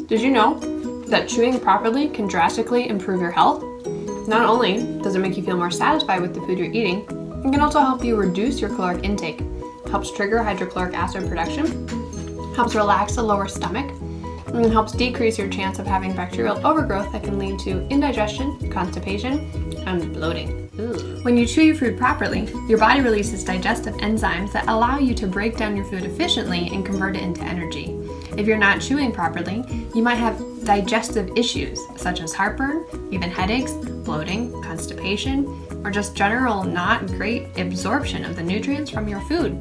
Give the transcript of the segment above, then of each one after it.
Did you know that chewing properly can drastically improve your health? Not only does it make you feel more satisfied with the food you're eating, it can also help you reduce your caloric intake, helps trigger hydrochloric acid production, helps relax the lower stomach, and helps decrease your chance of having bacterial overgrowth that can lead to indigestion, constipation, and bloating. Ooh. When you chew your food properly, your body releases digestive enzymes that allow you to break down your food efficiently and convert it into energy. If you're not chewing properly, you might have digestive issues such as heartburn, even headaches, bloating, constipation, or just general not great absorption of the nutrients from your food.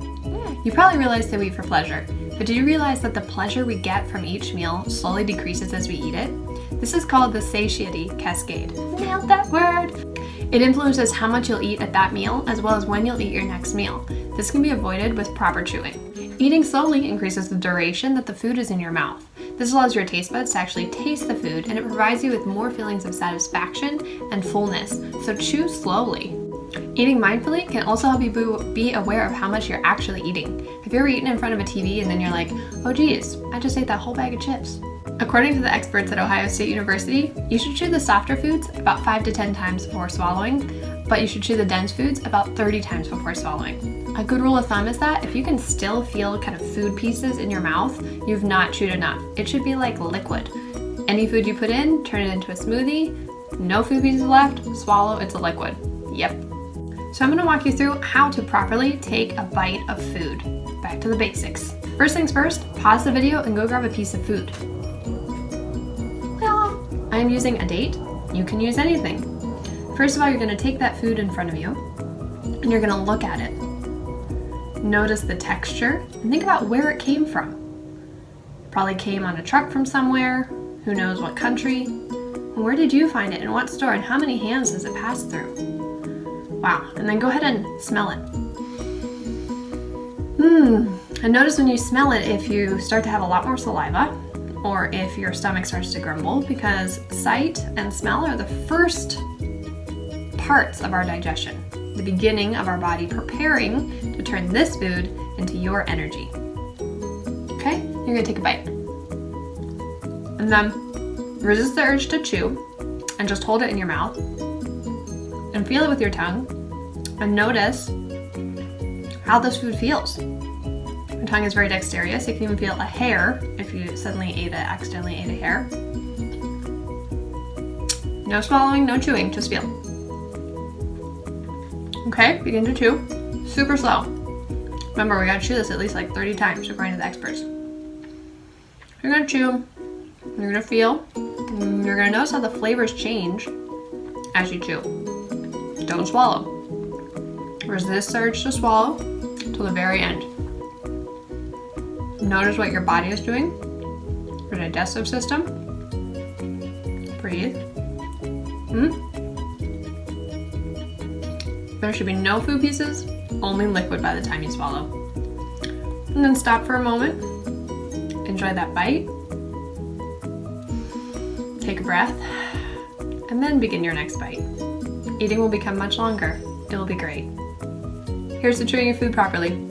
You probably realize that we eat for pleasure, but do you realize that the pleasure we get from each meal slowly decreases as we eat it? This is called the satiety cascade. Nailed that word! It influences how much you'll eat at that meal as well as when you'll eat your next meal. This can be avoided with proper chewing. Eating slowly increases the duration that the food is in your mouth. This allows your taste buds to actually taste the food, and it provides you with more feelings of satisfaction and fullness, so chew slowly. Eating mindfully can also help you be aware of how much you're actually eating. Have you ever eaten in front of a TV and then you're like, oh geez, I just ate that whole bag of chips? According to the experts at Ohio State University, you should chew the softer foods about 5 to 10 times before swallowing, but you should chew the dense foods about 30 times before swallowing. A good rule of thumb is that if you can still feel kind of food pieces in your mouth, you've not chewed enough. It should be like liquid. Any food you put in, turn it into a smoothie. No food pieces left, swallow, it's a liquid. Yep. So I'm going to walk you through how to properly take a bite of food. Back to the basics. First things first, pause the video and go grab a piece of food. Well, I'm using a date. You can use anything. First of all, you're going to take that food in front of you and you're going to look at it. Notice the texture and think about where it came from. It probably came on a truck from somewhere. Who knows what country? Where did you find it? In what store? And how many hands does it pass through? Wow. And then go ahead and smell it. And notice when you smell it if you start to have a lot more saliva or if your stomach starts to grumble, because sight and smell are the first parts of our digestion, the beginning of our body preparing to turn this food into your energy. Okay, you're gonna take a bite. And then resist the urge to chew and just hold it in your mouth and feel it with your tongue and notice how this food feels. Your tongue is very dexterous. You can even feel a hair if you accidentally ate a hair. No swallowing, no chewing, just feel. Okay, begin to chew. Super slow. Remember, we gotta chew this at least like 30 times according to the experts. You're gonna chew, you're gonna feel, and you're gonna notice how the flavors change as you chew. Don't swallow. Resist the urge to swallow till the very end. Notice what your body is doing, your digestive system. Breathe. There should be no food pieces, only liquid by the time you swallow. And then stop for a moment. Enjoy that bite. Take a breath. And then begin your next bite. Eating will become much longer. It will be great. Here's to chewing your food properly.